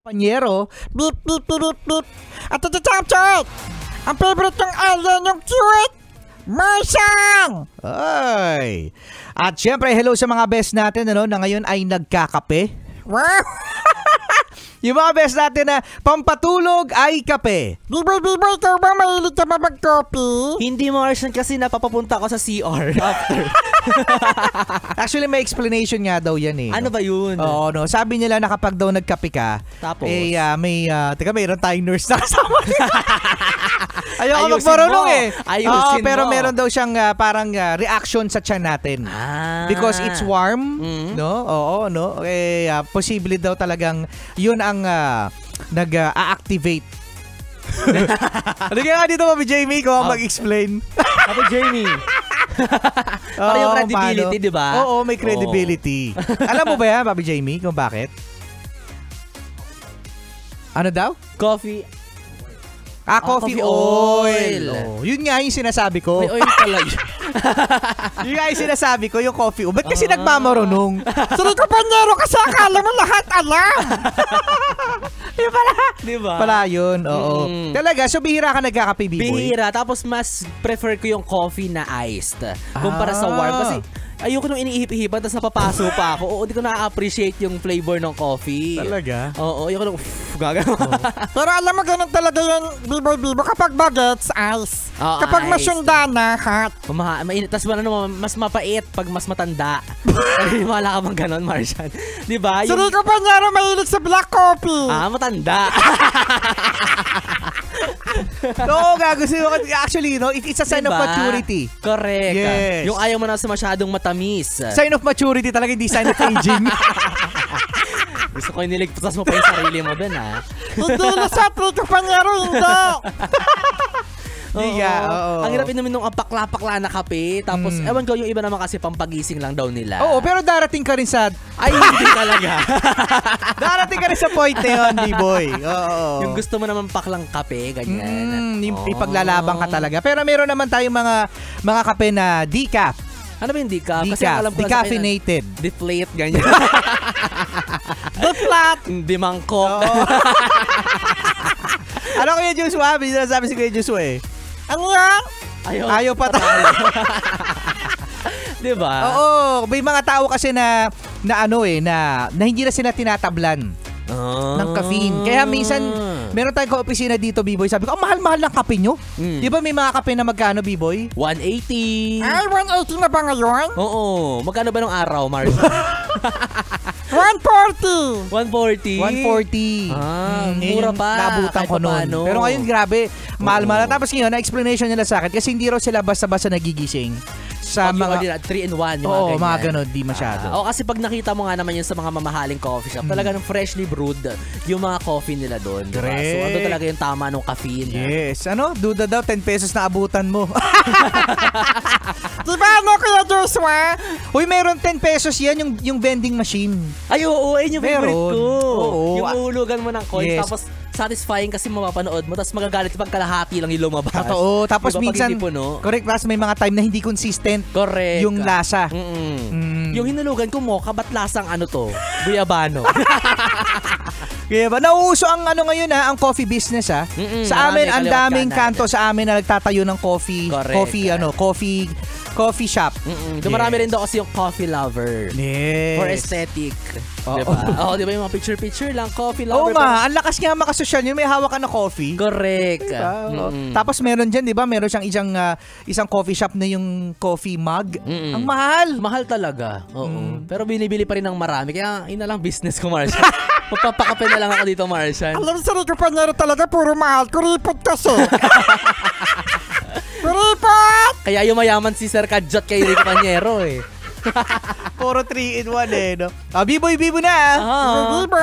Panyero, beep beep beep beep beep. At ito chop. Ang favorite ng alien yung cute Martian! Ay! At syempre, hello sa mga best natin na ngayon ay nagkakape. Wow! Yung mga best natin na pampatulog ay kape. Biboy, ikaw ba mahilig ka ba mag-coffee? Hindi, Martian, kasi napapapunta ako sa CR after. Actually, may explanation nga daw yan eh. Ano ba yun? Oo, no. Sabi nila na kapag daw nagkape ka, Tapos? mayroon tayong nurse na kasama. Ayoko Ayusin magmarunong mo. eh. Ayusin pero mo. meron daw siyang parang reaction sa tiyan natin. Because it's warm, no? Oo, no? Posible daw talagang yun ang nag-activate. Ano nga dito, Mami Jamie, kung mag-explain. Ako, Jamie. Para yung credibility, di ba? Oo, may credibility. Alam mo ba yan, Papi Jamie, kung bakit? Ano daw? Coffee. Coffee coffee oil. oil. Oh, yun nga yung sinasabi ko. May oil pala yun. Yun nga yung sinasabi ko, yung coffee oil. Ba't kasi nagmamarunong? Sige ko panyero kasi akala mo lahat alam. Yung pala. Di ba? Pala yun, oo. Talaga, so bihira ka nagkakape, B-boy? Bihira. Tapos mas prefer ko yung coffee na iced kumpara sa warm. Kasi ayoko nung iniihip-ihipan tapos napapaso pa ako. Oo, di ko na-appreciate yung flavor ng coffee. Talaga? Oo, ayoko nung gagano. Pero alam mo ganun talaga yung bibo kapag bagets, ice. Oh, Kapag ice. masyundana, hot. Mainit. Tapos mas mapait pag mas matanda. Wala ka bang ganon, Martian? Di ba? Sige ko panyero mahilig sa black coffee. Matanda. Oo, gago. Actually, it's a sign of Diba? maturity. Correct. Yes. Yung ayaw mo na sa masyadong matamis. Sign of maturity talaga, hindi sign of aging. Gusto ko yung niligtas mo pa yung sarili mo dun, ha? Hindi na sa ko panyero, hindi. Oo. Ang hirap inumin nung pakla-pakla na kape. Tapos, ewan ko, yung iba naman kasi pampagising lang daw nila. Oo, pero darating ka rin sa... Ay, hindi talaga. Darating ka rin sa point na yun, B-boy. Oo. Yung gusto mo naman paklang kape, ganyan. Yung ipaglalaban ka talaga. Pero meron naman tayong mga kape na decaf. Ano ba yung decaf? Kasi Decaf. alam ko Decaffeinated. deflate, ganyan. Deflat. Di mangkok. Oo. Ano Kuya Joshua? Sabi si Kuya Joshua eh. Ano yan? Ayaw pa tayo. Di ba? Oo. May mga tao kasi na hindi na sila tinatablan ng caffeine. Kaya minsan, meron tayong ka-opisina dito, B-boy. Sabi ko, mahal-mahal ng kape nyo. Di ba may mga kape na magkano, B-boy? 180. Ay, 180 na ba ngayon? Oo. Magkano ba nung araw, Mars? 140. 140. 140. Mura pa. Naabutan ko nun. Paano. Pero ngayon, grabe. Mahal-mahal. Tapos ngayon, na-explanation nila sa akin kasi hindi raw sila basta-basta nagigising. Sa mga 3-in-1. Oo, mga ganun. Di masyado. Kasi pag nakita mo nga naman yun sa mga mamahaling coffee shop, talagang freshly brewed yung mga coffee nila doon. Diba? Correct. So, ano talaga yung tama ng caffeine. Yes. Duda daw, 10 pesos na abutan mo. Diba ano Kuya Joshua? Uy, meron 10 pesos yan, yung vending machine. Ay, oo, yun yung favorite Meron. ko. Oo. Yung uhulugan mo ng coins, Yes. tapos satisfying kasi mapapanood mo, tapos magagalit pag kalahati lang yung lumabas. Totoo. Tapos Diba, pag minsan, hindi puno? correct, plus may mga time na hindi consistent Correct. yung lasa. Yung hinulugan ko mocha, ba't lasang ano to? Guyabano. Kaya ba, nauuso ang ngayon ang coffee business Sa amin, marami, ang kaliwat daming kanan. kanto sa amin na nagtatayo ng coffee, Correct. coffee shop. Marami rin daw kasi yung coffee lover. Yes. For aesthetic. Oo. Diba? Oo, diba yung mga picture-picture lang, coffee Oo lover. nga, ang lakas nga makasosyal yun, may hawak ka na coffee. Correct. Diba? Tapos meron dyan, di ba? Meron siyang isang coffee shop na yung coffee mug. Ang mahal. Mahal talaga. Oo. Pero binibili pa rin ng marami. Kaya ina lang business ko, Martian. Magpapakape na lang ako dito, Martian. Alam sa Rico Panyero talaga puro mahal. Kuripot kasi. Kuripot! Kaya yumayaman si Sir Kadjot kay Rico Panyero eh. Puro 3-in-1 no? B-boy na. Bibo!